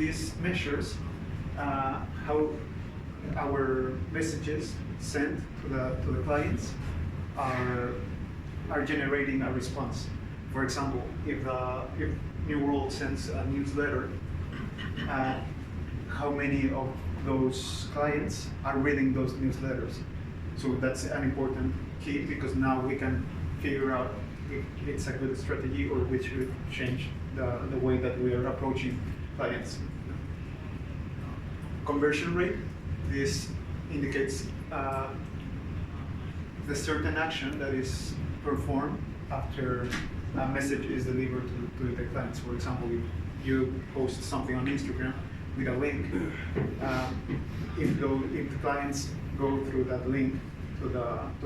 this measures how our messages sent to the clients are generating a response. For example, if New World sends a newsletter, how many of those clients are reading those newsletters? So that's an important key, because now we can figure out if it's a good strategy or we should change the way that we are approaching clients. Conversion rate, this indicates the certain action that is performed after a message is delivered to the clients. For example, if you post something on Instagram with a link, if the clients go through that link to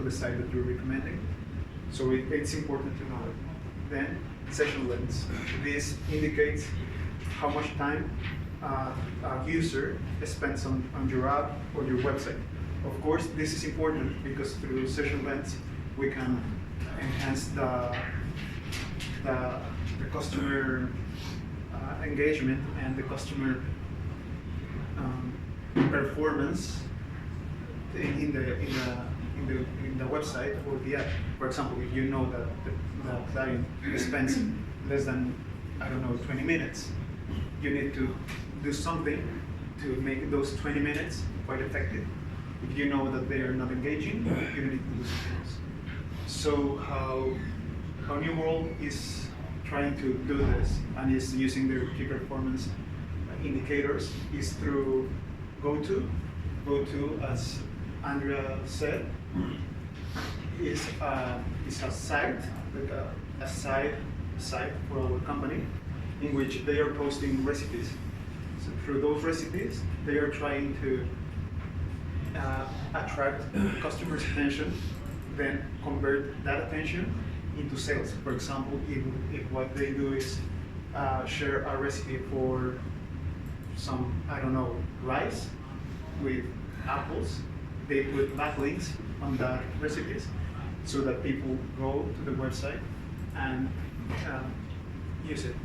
the site that you're recommending, so it's important to know it. Then session lengths. This indicates how much time a user spends on your app or your website. Of course, this is important because through session lengths we can enhance the customer engagement and the customer performance in the website or the app. For example, if you know that the client spends less than, I don't know, 20 minutes, you need to do something to make those 20 minutes quite effective. If you know that they are not engaging, you need to do something else. So how New World is trying to do this and is using their key performance indicators is through GoTo. GoTo, as Andrea said, is a site, like a site for our company, in which they are posting recipes. So through those recipes, they are trying to attract customers' attention, then convert that attention into sales. For example, if what they do is share a recipe for some, I don't know, rice with apples, they put backlinks on that recipes so that people go to the website and use it.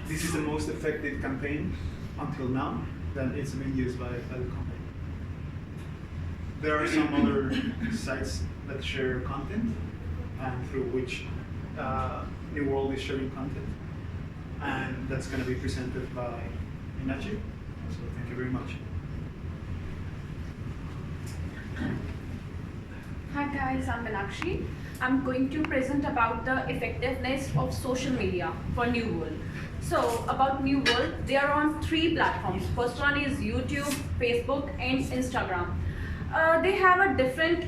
This is the most effective campaign until now that it's been used by the company. There are some other sites that share content and through which New World is sharing content, and that's going to be presented by Inachi. So thank you very much. Hi guys, I'm Meenakshi. I'm going to present about the effectiveness of social media for New World. So about New World, they are on 3 platforms. First one is YouTube, Facebook, and Instagram. They have a different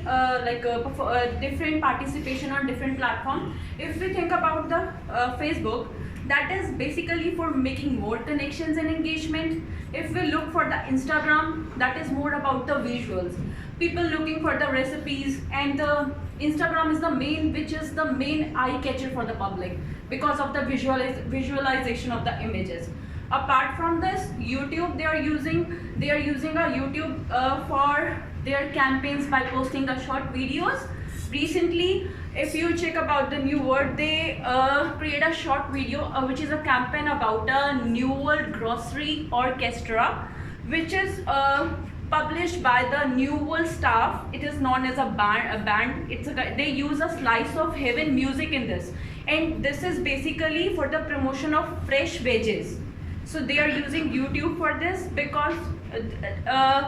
different participation on different platforms. If we think about the Facebook, that is basically for making more connections and engagement. If we look for the Instagram, that is more about the visuals. People looking for the recipes, and the Instagram is the main, which is the main eye catcher for the public because of the visualization of the images. Apart from this, YouTube, they are using a YouTube for their campaigns by posting the short videos. Recently, if you check about the New World, they create a short video which is a campaign about a New World grocery orchestra, which is published by the New World staff. It is known as a band. They use a slice of heaven music in this, and this is basically for the promotion of fresh veggies. So they are using YouTube for this because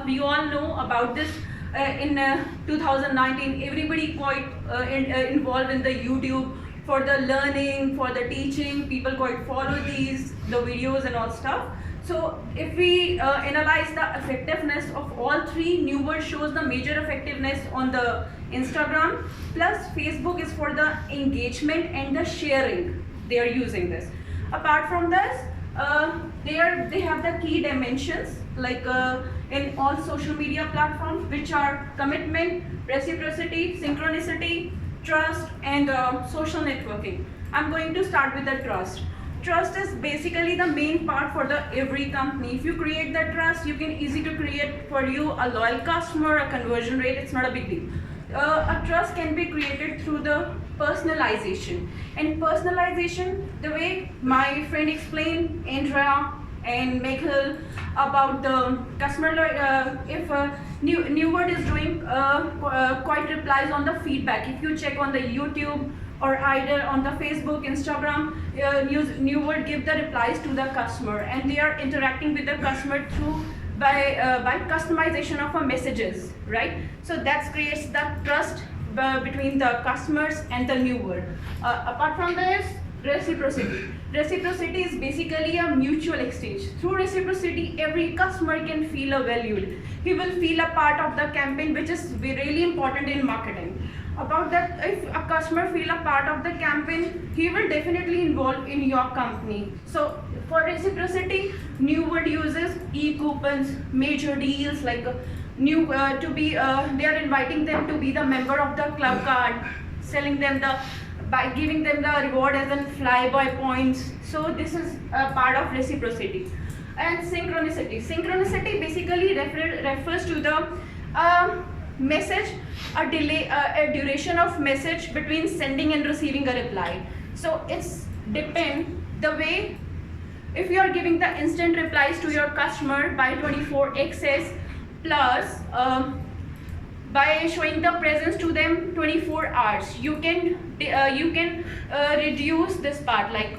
we all know about this. In 2019, everybody quite involved in the YouTube for the learning, for the teaching. People quite follow the videos and all stuff. So if we analyze the effectiveness of all 3, New World shows the major effectiveness on the Instagram, plus Facebook is for the engagement and the sharing. They are using this. Apart from this, they have the key dimensions like in all social media platforms, which are commitment, reciprocity, synchronicity, trust, and social networking. I'm going to start with the trust. Trust is basically the main part for the every company. If you create that trust, you can easy to create for you a loyal customer, a conversion rate. It's not a big deal. A trust can be created through the personalization. And personalization, the way my friend explained, Andrea and Michael, about the customer. If New World is doing quite replies on the feedback. If you check on the YouTube or either on the Facebook, Instagram, New World give the replies to the customer, and they are interacting with the customer through by customization of a messages, right? So that creates that trust between the customers and the New World. Apart from this, reciprocity. Reciprocity is basically a mutual exchange. Through reciprocity, every customer can feel valued. He will feel a part of the campaign, which is really important in marketing. About that, if a customer feel a part of the campaign, he will definitely involve in your company. So for reciprocity, New World uses e-coupons, major deals like they are inviting them to be the member of the club card, selling them by giving them the reward as in flyby points. So this is a part of reciprocity. And synchronicity. Synchronicity basically refers to the message, a duration of message between sending and receiving a reply. So it's depend the way, if you are giving the instant replies to your customer by 24xs plus by showing the presence to them 24 hours, you can reduce this part. Like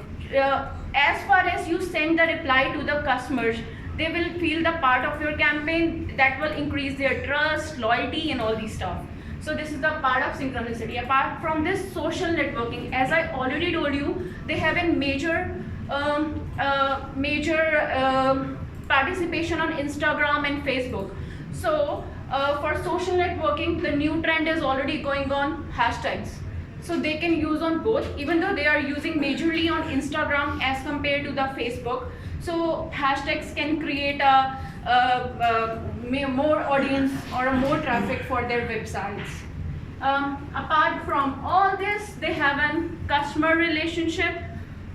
as far as you send the reply to the customers, they will feel the part of your campaign. That will increase their trust, loyalty, and all these stuff. So this is the part of synchronicity. Apart from this, social networking, as I already told you, they have a major participation on Instagram and Facebook. So for social networking, the new trend is already going on hashtags. So they can use on both, even though they are using majorly on Instagram as compared to the Facebook. So hashtags can create more audience or a more traffic for their websites. Apart from all this, they have a customer relationship,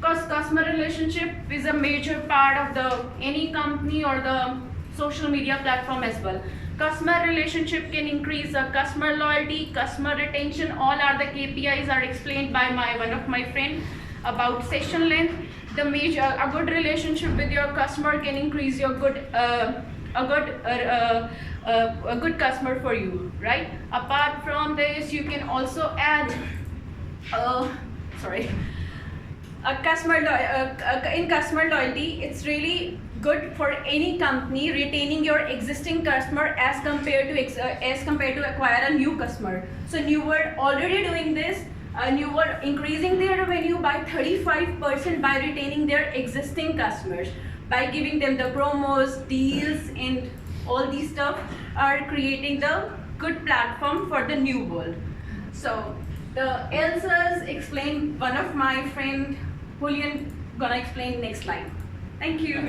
because customer relationship is a major part of any company or the social media platform as well. Customer relationship can increase customer loyalty, customer retention. All are the KPIs are explained by one of my friend about session length. A good relationship with your customer can increase your a good customer for you, right? Apart from this, you can also add in customer loyalty. It's really good for any company retaining your existing customer as compared to acquire a new customer. So New World already doing this. New World increasing their revenue by 35% by retaining their existing customers, by giving them the promos, deals, and all these stuff are creating the good platform for the New World. So the Elsa's explain, one of my friend Julian gonna explain next slide. Thank you.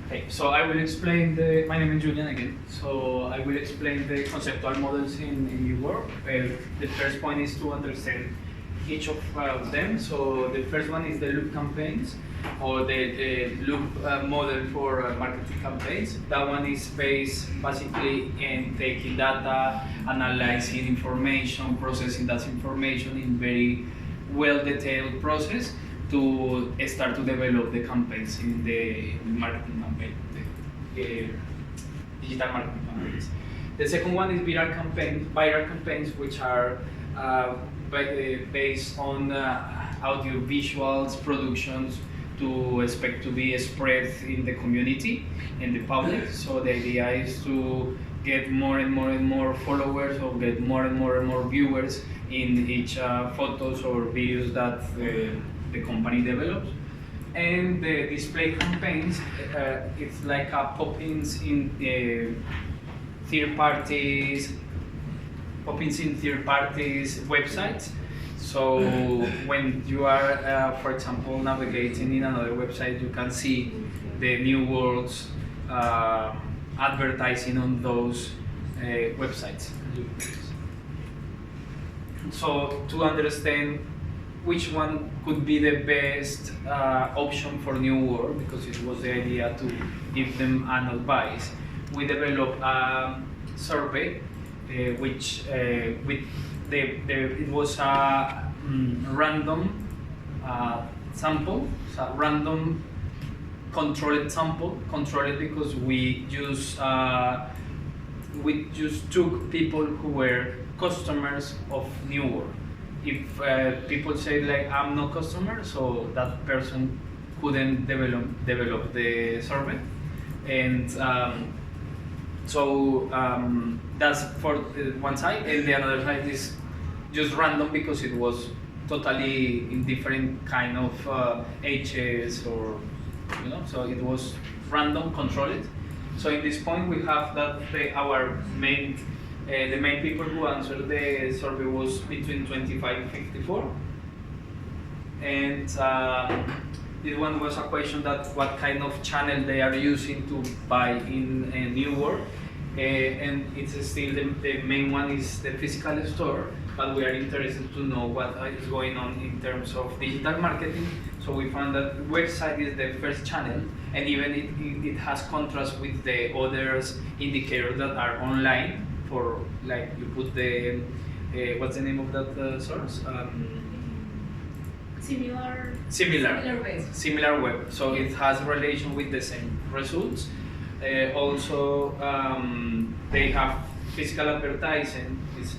Okay, so I will explain my name is Julian again. So I will explain the conceptual models in New World. The first point is to understand each of them. So the first one is the loop campaigns, or the loop model for marketing campaigns. That one is based basically in taking data, analyzing information, processing that information in very well-detailed process to start to develop the campaigns in the marketing campaign, the digital marketing campaigns. The second one is viral campaigns, which are based on audio visuals productions to expect to be spread in the community, in the public. So the idea is to get more and more followers, or get more and more viewers in each photos or videos that the company develops. And the display campaigns, it's like pop-ins in third parties websites. So when you are, for example, navigating in another website, you can see the New World's advertising on those websites. So to understand which one could be the best option for New World, because it was the idea to give them an advice, we developed a survey which it was a random sample, so random controlled sample, controlled because we just took people who were customers of New World. If people say like I'm no customer, so that person couldn't develop the survey, and that's for one side, and the other side is just random because it was totally in different kind of ages, or so it was random controlled. So in this point we have that our main the main people who answered the survey was between 25 and 54, and this one was a question that what kind of channel they are using to buy in New World, and it's still the main one is the physical store, but we are interested to know what is going on in terms of digital marketing. So we found that website is the first channel, and even it has contrast with the others indicators that are online. For like you put the what's the name of that source? Similar web. So it has relation with the same results. Also, they have physical advertising. Is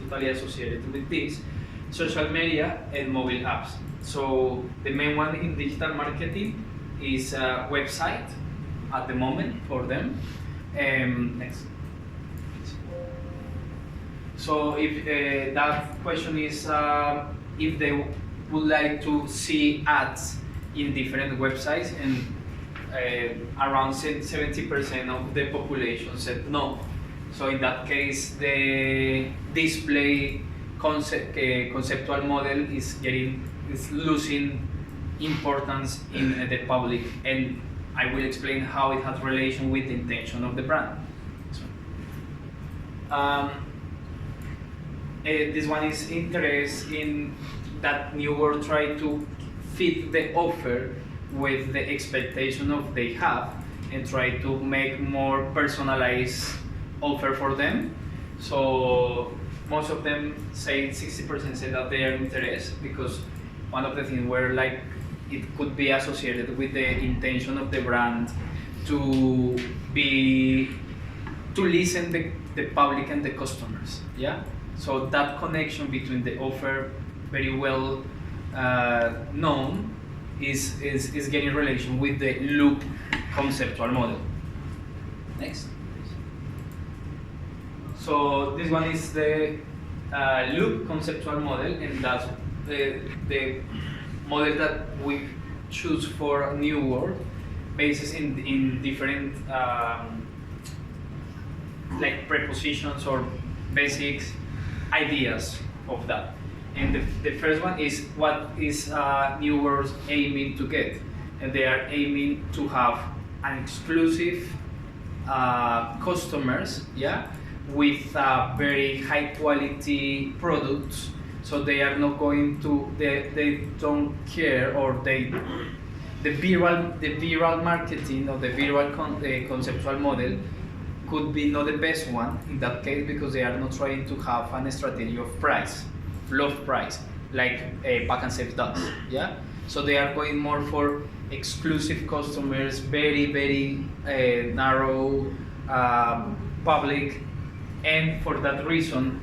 totally associated with this. Social media and mobile apps. So the main one in digital marketing is a website at the moment for them. Next. So if that question is if they would like to see ads in different websites, and around 70% of the population said no. So in that case, the display conceptual model is losing importance in the public, and I will explain how it has relation with the intention of the brand. So, this one is interest in that New World try to fit the offer with the expectation of they have, and try to make more personalized offer for them. So most of them say 60% say that they are interested, because one of the things where like it could be associated with the intention of the brand to listen the public and the customers. Yeah. So that connection between the offer, very well known, is getting relation with the loop conceptual model. Next. So this one is the loop conceptual model, and that's the model that we choose for New World, basis in different like prepositions or basics ideas of that. And the first one is what is New World aiming to get, and they are aiming to have an exclusive customers, yeah, with very high quality products. So they are not going to, they don't care, or the viral marketing or the viral conceptual model could be not the best one in that case, because they are not trying to have a strategy of price, low price, like Pack and Save does. Yeah. So they are going more for exclusive customers, very narrow public, and for that reason,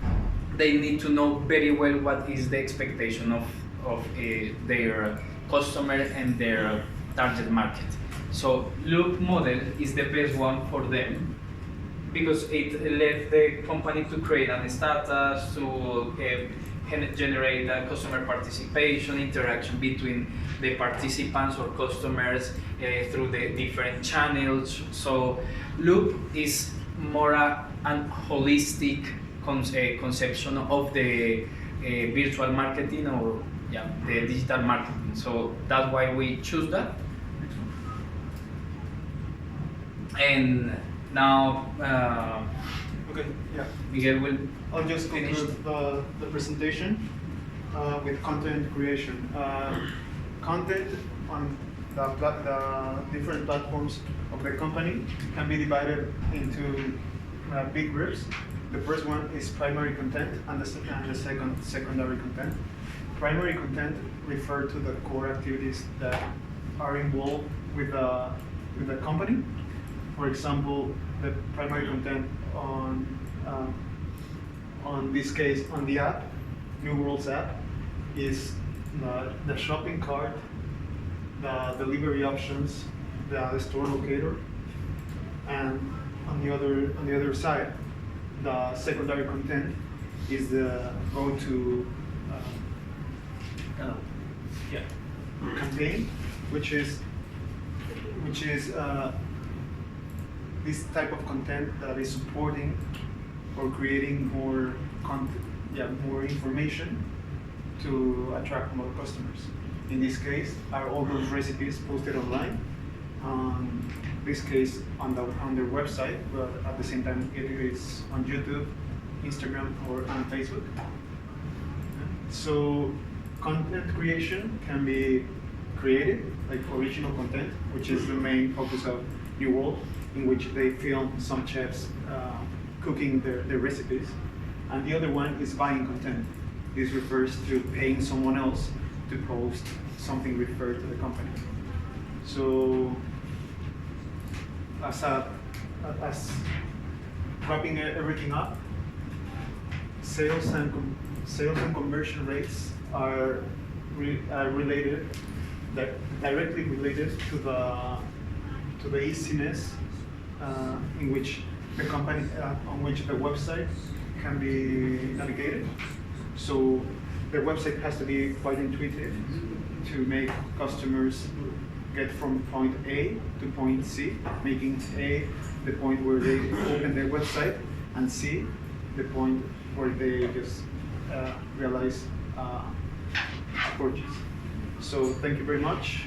they need to know very well what is the expectation of their customer and their target market. So loop model is the best one for them, because it led the company to create a status, to generate a customer participation, interaction between the participants or customers through the different channels. So loop is more an holistic conception of the virtual marketing, or the digital marketing. So that's why we choose that. And now Okay, yeah. Miguel will I'll just finish conclude the presentation with content creation. Content on the different platforms of the company can be divided into big groups. The first one is primary content, and the second secondary content. primary content refer to the core activities that are involved with the company. For example, the primary content on this case, on the app, New World's app, is the shopping cart, the delivery options, the store locator, and on the other side, the secondary content is the go-to campaign, which is this type of content that is supporting or creating more content, more information to attract more customers. In this case, are all those recipes posted online? This case on their website, but at the same time it is on YouTube, Instagram, or on Facebook. So content creation can be created, like original content, which is the main focus of New World, in which they film some chefs cooking their recipes. And the other one is buying content. This refers to paying someone else to post something referred to the company. So as wrapping everything up, sales and conversion rates are related, directly related to the easiness in which the company, on which the website can be navigated. So the website has to be quite intuitive to make customers get from point A to point C, making A the point where they open their website, and C the point where they just realize a purchase. So thank you very much.